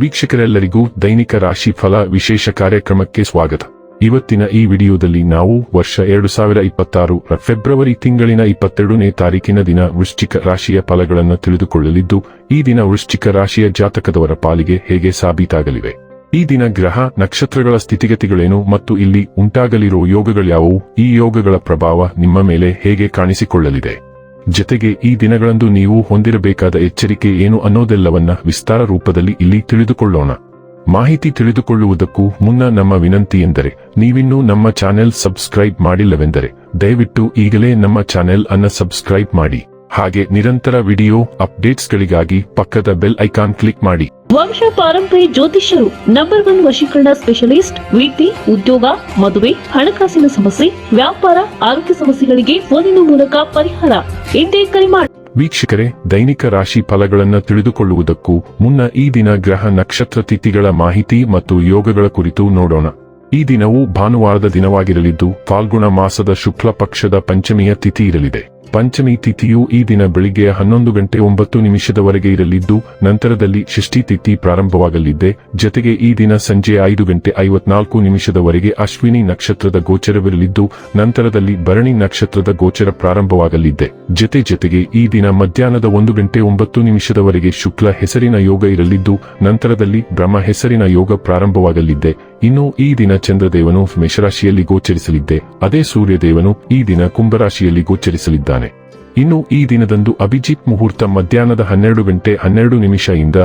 ವೀಕ್ಷಕರೆಲ್ಲರಿಗೂ ದೈನಿಕ ರಾಶಿ ಫಲ ವಿಶೇಷ ಕಾರ್ಯಕ್ರಮಕ್ಕೆ ಸ್ವಾಗತ. ಇವತ್ತಿನ ಈ ವಿಡಿಯೋದಲ್ಲಿ ನಾವು ವರ್ಷ 2026 ಫೆಬ್ರವರಿ ತಿಂಗಳಿನ 22ನೇ ತಾರೀಕಿನ ದಿನ ವೃಶ್ಚಿಕ ರಾಶಿಯ ಫಲಗಳನ್ನು ತಿಳಿದುಕೊಳ್ಳಲಿದ್ದು, ಈ ದಿನ ವೃಶ್ಚಿಕ ರಾಶಿಯ ಜಾತಕದವರ ಪಾಲಿಗೆ ಹೇಗೆ ಸಾಬೀತಾಗಲಿವೆ, ಈ ದಿನ ಗ್ರಹ ನಕ್ಷತ್ರಗಳ ಸ್ಥಿತಿಗತಿಗಳೇನು ಮತ್ತು ಇಲ್ಲಿ ಉಂಟಾಗಲಿರುವ ಯೋಗಗಳ್ಯಾವುವು, ಈ ಯೋಗಗಳ ಪ್ರಭಾವ ನಿಮ್ಮ ಮೇಲೆ ಹೇಗೆ ಕಾಣಿಸಿಕೊಳ್ಳಲಿದೆ, ಜೊತೆಗೆ ಈ ದಿನಗಳಂದು ನೀವು ಹೊಂದಿರಬೇಕಾದ ಎಚ್ಚರಿಕೆ ಏನು ಅನ್ನೋದೆಲ್ಲವನ್ನ ವಿಸ್ತಾರ ರೂಪದಲ್ಲಿ ಇಲ್ಲಿ ತಿಳಿದುಕೊಳ್ಳೋಣ. ಮಾಹಿತಿ ತಿಳಿದುಕೊಳ್ಳುವುದಕ್ಕೂ ಮುನ್ನ ನಮ್ಮ ವಿನಂತಿ ಎಂದರೆ, ನೀವಿನ್ನೂ ನಮ್ಮ ಚಾನೆಲ್ ಸಬ್ಸ್ಕ್ರೈಬ್ ಮಾಡಿಲ್ಲವೆಂದರೆ ದಯವಿಟ್ಟು ಈಗಲೇ ನಮ್ಮ ಚಾನೆಲ್ ಅನ್ನು ಸಬ್ಸ್ಕ್ರೈಬ್ ಮಾಡಿ. ಹಾಗೆ ನಿರಂತರ ವಿಡಿಯೋ ಅಪ್ಡೇಟ್ಸ್ಗಳಿಗಾಗಿ ಪಕ್ಕದ ಬೆಲ್ ಐಕಾನ್ ಕ್ಲಿಕ್ ಮಾಡಿ. ವಂಶ ಪಾರಂಪರ್ಯ ಜ್ಯೋತಿಷ್ಯರು ನಂಬರ್ 1 ವಶೀಕರಣ ಸ್ಪೆಷಲಿಸ್ಟ್. ವೃತ್ತಿ, ಉದ್ಯೋಗ, ಮದುವೆ, ಹಣಕಾಸಿನ ಸಮಸ್ಯೆ, ವ್ಯಾಪಾರ, ಆರೋಗ್ಯ ಸಮಸ್ಯೆಗಳಿಗೆ ಫೋನಿನ ಮೂಲಕ ಪರಿಹಾರ. ಇಂದೇ ಕರೆ ಮಾಡಿ. ವೀಕ್ಷಕರೇ, ದೈನಿಕ ರಾಶಿ ಫಲಗಳನ್ನು ತಿಳಿದುಕೊಳ್ಳುವುದಕ್ಕೂ ಮುನ್ನ ಈ ದಿನ ಗ್ರಹ ನಕ್ಷತ್ರ ತಿಥಿಗಳ ಮಾಹಿತಿ ಮತ್ತು ಯೋಗಗಳ ಕುರಿತು ನೋಡೋಣ. ಈ ದಿನವು ಭಾನುವಾರದ ದಿನವಾಗಿರಲಿದ್ದು, ಫಾಲ್ಗುಣ ಮಾಸದ ಶುಕ್ಲ ಪಕ್ಷದ ಪಂಚಮಿಯ ತಿಥಿ ಇರಲಿದೆ. ಪಂಚಮಿ ತಿಥಿಯು ಈ ದಿನ ಬೆಳಿಗ್ಗೆ 11:09 ಇರಲಿದ್ದು, ನಂತರದಲ್ಲಿ ಷಷ್ಠಿ ತಿಥಿ ಪ್ರಾರಂಭವಾಗಲಿದೆ. ಜೊತೆಗೆ ಈ ದಿನ ಸಂಜೆ 5:54 ಅಶ್ವಿನಿ ನಕ್ಷತ್ರದ ಗೋಚರವಿರಲಿದ್ದು, ನಂತರದಲ್ಲಿ ಭರಣಿ ನಕ್ಷತ್ರದ ಗೋಚರ ಪ್ರಾರಂಭವಾಗಲಿದೆ. ಜೊತೆಗೆ ಈ ದಿನ ಮಧ್ಯಾಹ್ನದ 1:09 ಶುಕ್ಲ ಹೆಸರಿನ ಯೋಗ ಇರಲಿದ್ದು, ನಂತರದಲ್ಲಿ ಬ್ರಹ್ಮ ಹೆಸರಿನ ಯೋಗ ಪ್ರಾರಂಭವಾಗಲಿದೆ. ಇನ್ನು ಈ ದಿನ ಚಂದ್ರದೇವನು ಮೇಷರಾಶಿಯಲ್ಲಿ ಗೋಚರಿಸಲಿದ್ದೆ, ಅದೇ ಸೂರ್ಯದೇವನು ಈ ದಿನ ಕುಂಭರಾಶಿಯಲ್ಲಿ ಗೋಚರಿಸಲಿದ್ದಾನೆ. ಇನ್ನು ಈ ದಿನದಂದು ಅಭಿಜಿತ್ ಮುಹೂರ್ತ ಮಧ್ಯಾಹ್ನದ 12:12 ಇಂದ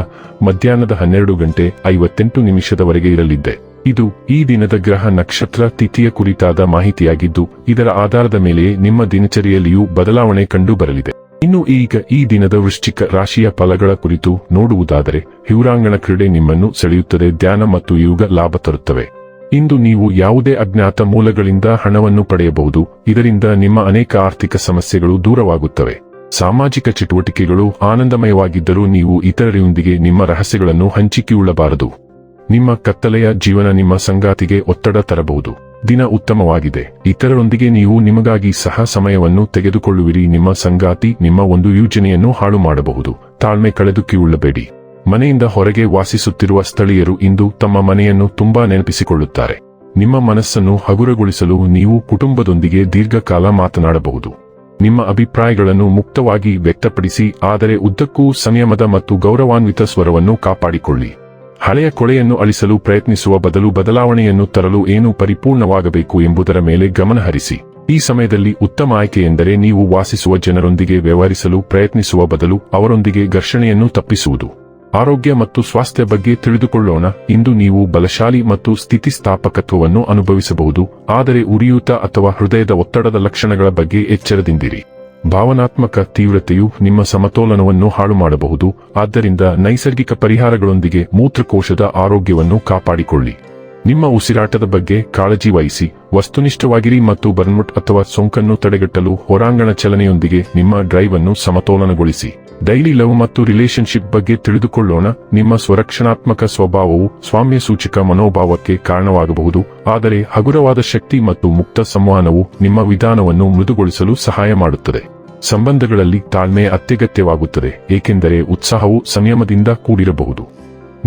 ಮಧ್ಯಾಹ್ನದ 12:58 ಇರಲಿದೆ. ಇದು ಈ ದಿನದ ಗ್ರಹ ನಕ್ಷತ್ರ ತಿಥಿಯ ಕುರಿತಾದ ಮಾಹಿತಿಯಾಗಿದ್ದು, ಇದರ ಆಧಾರದ ಮೇಲೆ ನಿಮ್ಮ ದಿನಚರಿಯಲ್ಲಿಯೂ ಬದಲಾವಣೆ ಕಂಡು ಬರಲಿದೆ. ಇನ್ನು ಈಗ ಈ ದಿನದ ವೃಶ್ಚಿಕ ರಾಶಿಯ ಫಲಗಳ ಕುರಿತು ನೋಡುವುದಾದರೆ, ಹಿವರಾಂಗಣ ಕ್ರೀಡೆ ನಿಮ್ಮನ್ನು ಸೆಳೆಯುತ್ತದೆ, ಧ್ಯಾನ ಮತ್ತು ಯೋಗ ಲಾಭ ತರುತ್ತವೆ. ಇಂದು ನೀವು ಯಾವುದೇ ಅಜ್ಞಾತ ಮೂಲಗಳಿಂದ ಹಣವನ್ನು ಪಡೆಯಬಹುದು, ಇದರಿಂದ ನಿಮ್ಮ ಅನೇಕ ಆರ್ಥಿಕ ಸಮಸ್ಯೆಗಳು ದೂರವಾಗುತ್ತವೆ. ಸಾಮಾಜಿಕ ಚಟುವಟಿಕೆಗಳು ಆನಂದಮಯವಾಗಿದ್ದರೂ ನೀವು ಇತರರೊಂದಿಗೆ ನಿಮ್ಮ ರಹಸ್ಯಗಳನ್ನು ಹಂಚಿಕೊಳ್ಳಬಾರದು. ನಿಮ್ಮ ಕತ್ತಲೆಯ ಜೀವನ ನಿಮ್ಮ ಸಂಗಾತಿಗೆ ಒತ್ತಡ ತರಬಹುದು. ದಿನ ಉತ್ತಮವಾಗಿದೆ, ಇತರರೊಂದಿಗೆ ನೀವು ನಿಮಗಾಗಿ ಸಹ ಸಮಯವನ್ನು ತೆಗೆದುಕೊಳ್ಳುವಿರಿ. ನಿಮ್ಮ ಸಂಗಾತಿ ನಿಮ್ಮ ಒಂದು ಯೋಜನೆಯನ್ನು ಹಾಳು ಮಾಡಬಹುದು. ತಾಳ್ಮೆ ಕಳೆದುಕೊಳ್ಳಬೇಡಿ. ಮನೆಯಿಂದ ಹೊರಗೆ ವಾಸಿಸುತ್ತಿರುವ ಸ್ಥಳೀಯರು ಇಂದು ತಮ್ಮ ಮನೆಯನ್ನು ತುಂಬಾ ನೆನಪಿಸಿಕೊಳ್ಳುತ್ತಾರೆ. ನಿಮ್ಮ ಮನಸ್ಸನ್ನು ಹಗುರಗೊಳಿಸಲು ನೀವು ಕುಟುಂಬದೊಂದಿಗೆ ದೀರ್ಘಕಾಲ ಮಾತನಾಡಬಹುದು. ನಿಮ್ಮ ಅಭಿಪ್ರಾಯಗಳನ್ನು ಮುಕ್ತವಾಗಿ ವ್ಯಕ್ತಪಡಿಸಿ, ಆದರೆ ಉದ್ದಕ್ಕೂ ಸಂಯಮದ ಮತ್ತು ಗೌರವಾನ್ವಿತ ಸ್ವರವನ್ನು ಕಾಪಾಡಿಕೊಳ್ಳಿ. ಹಳೆಯ ಕೊಳೆಯನ್ನು ಅಳಿಸಲು ಪ್ರಯತ್ನಿಸುವ ಬದಲು ಬದಲಾವಣೆಯನ್ನು ತರಲು ಏನು ಪರಿಪೂರ್ಣವಾಗಬೇಕು ಎಂಬುದರ ಮೇಲೆ ಗಮನಹರಿಸಿ. ಈ ಸಮಯದಲ್ಲಿ ಉತ್ತಮ ಆಯ್ಕೆ ಎಂದರೆ ನೀವು ವಾಸಿಸುವ ಜನರೊಂದಿಗೆ ವ್ಯವಹರಿಸಲು ಪ್ರಯತ್ನಿಸುವ ಬದಲು ಅವರೊಂದಿಗೆ ಘರ್ಷಣೆಯನ್ನು ತಪ್ಪಿಸುವುದು. ಆರೋಗ್ಯ ಮತ್ತು ಸ್ವಾಸ್ಥ್ಯ ಬಗ್ಗೆ ತಿಳಿದುಕೊಳ್ಳೋಣ. ಇಂದು ನೀವು ಬಲಶಾಲಿ ಮತ್ತು ಸ್ಥಿತಿಸ್ಥಾಪಕತ್ವವನ್ನು ಅನುಭವಿಸಬಹುದು, ಆದರೆ ಉರಿಯೂತ ಅಥವಾ ಹೃದಯದ ಒತ್ತಡದ ಲಕ್ಷಣಗಳ ಬಗ್ಗೆ ಎಚ್ಚರದಿಂದಿರಿ. ಭಾವನಾತ್ಮಕ ತೀವ್ರತೆಯು ನಿಮ್ಮ ಸಮತೋಲನವನ್ನು ಹಾಳು ಮಾಡಬಹುದು, ಆದ್ದರಿಂದ ನೈಸರ್ಗಿಕ ಪರಿಹಾರಗಳೊಂದಿಗೆ ಮೂತ್ರಕೋಶದ ಆರೋಗ್ಯವನ್ನು ಕಾಪಾಡಿಕೊಳ್ಳಿ. ನಿಮ್ಮ ಉಸಿರಾಟದ ಬಗ್ಗೆ ಕಾಳಜಿ ವಹಿಸಿ, ವಸ್ತುನಿಷ್ಠವಾಗಿರಿ ಮತ್ತು ಬರ್ನ್ಔಟ್ ಅಥವಾ ಸೋಂಕನ್ನು ತಡೆಗಟ್ಟಲು ಹೊರಾಂಗಣ ಚಲನೆಯೊಂದಿಗೆ ನಿಮ್ಮ ಡ್ರೈವ್ ಅನ್ನು ಸಮತೋಲನಗೊಳಿಸಿ. ಡೈಲಿ ಲವ್ ಮತ್ತು ರಿಲೇಶನ್ಶಿಪ್ ಬಗ್ಗೆ ತಿಳಿದುಕೊಳ್ಳೋಣ. ನಿಮ್ಮ ಸ್ವರಕ್ಷಣಾತ್ಮಕ ಸ್ವಭಾವವು ಸ್ವಾಮ್ಯ ಸೂಚಕ ಮನೋಭಾವಕ್ಕೆ ಕಾರಣವಾಗಬಹುದು, ಆದರೆ ಹಗುರವಾದ ಶಕ್ತಿ ಮತ್ತು ಮುಕ್ತ ಸಂವಹನವು ನಿಮ್ಮ ವಿಧಾನವನ್ನು ಮೃದುಗೊಳಿಸಲು ಸಹಾಯ ಮಾಡುತ್ತದೆ. ಸಂಬಂಧಗಳಲ್ಲಿ ತಾಳ್ಮೆ ಅತ್ಯಗತ್ಯವಾಗುತ್ತದೆ, ಏಕೆಂದರೆ ಉತ್ಸಾಹವು ಸಂಯಮದಿಂದ ಕೂಡಿರಬಹುದು.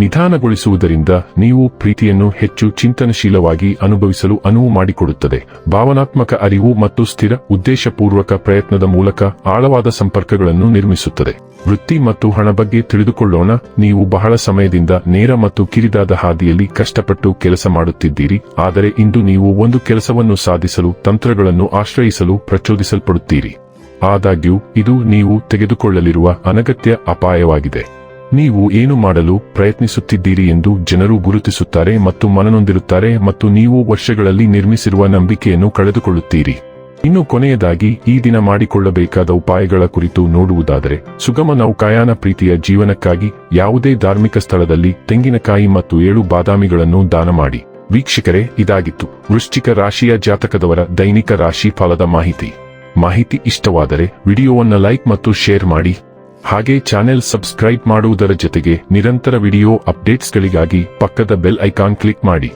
ನಿಧಾನಗೊಳಿಸುವುದರಿಂದ ನೀವು ಪ್ರೀತಿಯನ್ನು ಹೆಚ್ಚು ಚಿಂತನಶೀಲವಾಗಿ ಅನುಭವಿಸಲು ಅನುವು ಮಾಡಿಕೊಡುತ್ತದೆ. ಭಾವನಾತ್ಮಕ ಅರಿವು ಮತ್ತು ಸ್ಥಿರ ಉದ್ದೇಶಪೂರ್ವಕ ಪ್ರಯತ್ನದ ಮೂಲಕ ಆಳವಾದ ಸಂಪರ್ಕಗಳನ್ನು ನಿರ್ಮಿಸುತ್ತದೆ. ವೃತ್ತಿ ಮತ್ತು ಹಣ ಬಗ್ಗೆ ತಿಳಿದುಕೊಳ್ಳೋಣ. ನೀವು ಬಹಳ ಸಮಯದಿಂದ ನೇರ ಮತ್ತು ಕಿರಿದಾದ ಹಾದಿಯಲ್ಲಿ ಕಷ್ಟಪಟ್ಟು ಕೆಲಸ ಮಾಡುತ್ತಿದ್ದೀರಿ, ಆದರೆ ಇಂದು ನೀವು ಒಂದು ಕೆಲಸವನ್ನು ಸಾಧಿಸಲು ತಂತ್ರಗಳನ್ನು ಆಶ್ರಯಿಸಲು ಪ್ರಚೋದಿಸಲ್ಪಡುತ್ತೀರಿ. ಆದಾಗ್ಯೂ ಇದು ನೀವು ತೆಗೆದುಕೊಳ್ಳಲಿರುವ ಅನಗತ್ಯ ಅಪಾಯವಾಗಿದೆ. ನೀವು ಏನು ಮಾಡಲು ಪ್ರಯತ್ನಿಸುತ್ತಿದ್ದೀರಿ ಎಂದು ಜನರು ಗುರುತಿಸುತ್ತಾರೆ ಮತ್ತು ಮನನೊಂದಿರುತ್ತಾರೆ, ಮತ್ತು ನೀವು ವರ್ಷಗಳಲ್ಲಿ ನಿರ್ಮಿಸಿರುವ ನಂಬಿಕೆಯನ್ನು ಕಳೆದುಕೊಳ್ಳುತ್ತೀರಿ. ಇನ್ನು ಕೊನೆಯದಾಗಿ ಈ ದಿನ ಮಾಡಿಕೊಳ್ಳಬೇಕಾದ ಉಪಾಯಗಳ ಕುರಿತು ನೋಡುವುದಾದರೆ, ಸುಗಮ ನೌಕಾಯಾನ ಪ್ರೀತಿಯ ಜೀವನಕ್ಕಾಗಿ ಯಾವುದೇ ಧಾರ್ಮಿಕ ಸ್ಥಳದಲ್ಲಿ ತೆಂಗಿನಕಾಯಿ ಮತ್ತು 7 ಬಾದಾಮಿಗಳನ್ನು ದಾನ ಮಾಡಿ. ವೀಕ್ಷಕರೇ, ಇದಾಗಿತ್ತು ವೃಶ್ಚಿಕ ರಾಶಿಯ ಜಾತಕದವರ ದೈನಿಕ ರಾಶಿ ಫಲದ ಮಾಹಿತಿ ಇಷ್ಟವಾದರೆ ವಿಡಿಯೋವನ್ನು ಲೈಕ್ ಮತ್ತು ಶೇರ್ ಮಾಡಿ. ಹಾಗೆ ಚಾನೆಲ್ ಸಬ್ಸ್ಕ್ರೈಬ್ ಮಾಡುವುದರ ಜೊತೆಗೆ ನಿರಂತರ ವಿಡಿಯೋ ಅಪ್ಡೇಟ್ಸ್ಗಳಿಗಾಗಿ ಪಕ್ಕದ ಬೆಲ್ ಐಕಾನ್ ಕ್ಲಿಕ್ ಮಾಡಿ.